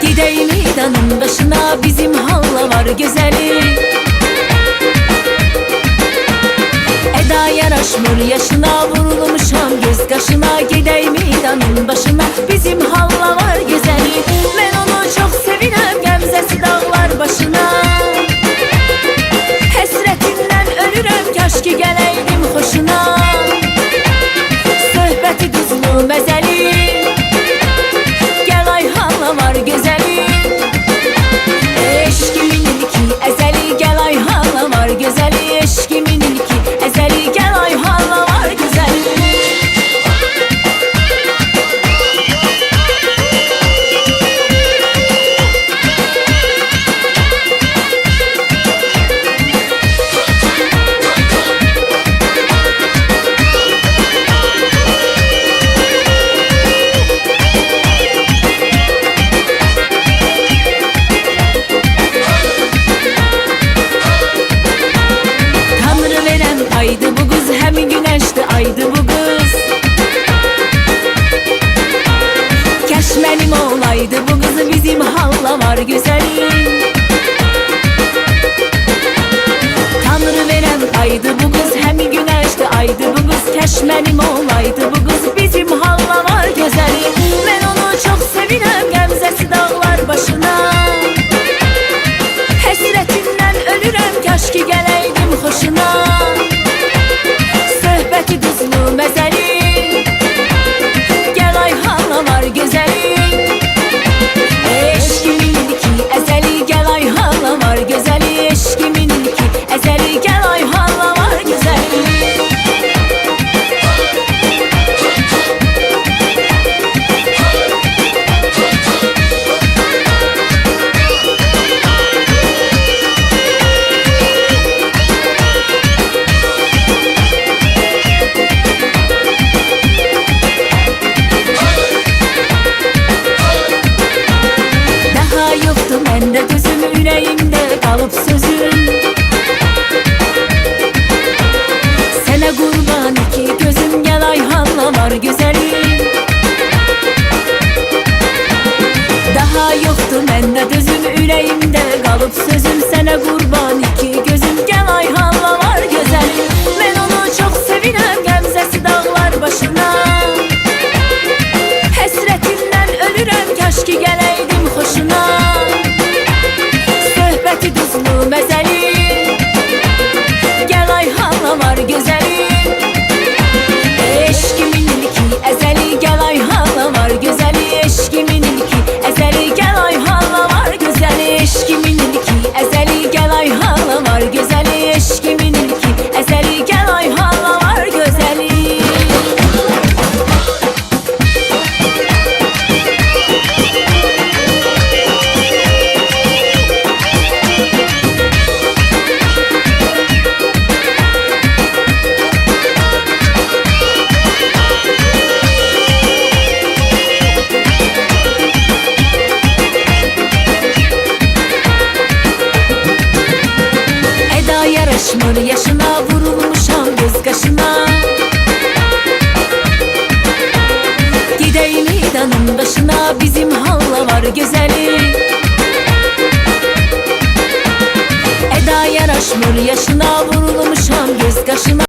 Gidey meydanın başına, bizim halla var güzeli. Eda yaraşmır yaşına, vurulmuşam göz kaşına. Gidey meydanın başına, bizim halla var güzeli. Ben onu çok sevirəm, gəmzəsi dağlar başına. Həsrətindən ölürəm, kaş ki gələydim xoşuna. Söhbəti duzlu məzəli, gəl ay halla var gözəli. Eşkimin ilki əzəli, gəl ay halla var gözəli. Eşkimin ilki əzəli, gəl ay halla var gözəli. Aydı bu kız, hem güneşti aydı bu kız. Keş benim olaydı bu kız, bizim halla var güzelim. Tanrı veren aydı bu kız, hem güneşti aydı bu kız. Keş benim olaydı bu kız, bizim halla var güzelim. Ben onu çok sevirəm, gəmzəsi dağlar başına. Həsrətindən ölürəm, kaş ki gələydim xoşuna. Söhbəti duzlu məzəli, gəl ay halla var gözəli. Eşkimin ilki əzəli, gəl ay halla var gözəli. Eşkimin ilki əzəli, gəl ay halla var gözəli. Məndə düzüm, ürəyimdə qalıb sözüm. Sənə qurban iki gözüm, gəl ay halla var gözəlim. Daha yoxdur məndə düzüm, ürəyimdə qalıb sözüm. Sənə qurban iki gözüm, gəl ay halla var gözəlim. Mən onu çox sevirəm, gəmzəsi dağlar başına. Həsrətindən ölürəm, kaş ki gələydim xoşuna. Söhbəti duzlu məzəli, gəl ay halla var gözəli. Eşkimin ilki əzəli, gəl ay halla var gözəli. Eşkimin ilki əzəli, gəl ay halla var gözəli. Eşkimin ilki əzəli, gəl ay halla var gözəli. Eşkimin ilki əzəli, gəl ay halla var gözəli. Yaraşmır yaşına, vurulmuşam göz kaşına. Gidey meydanın başına, bizim halla var güzeli. Eda yaraşmır yaşına, vurulmuşam göz kaşına.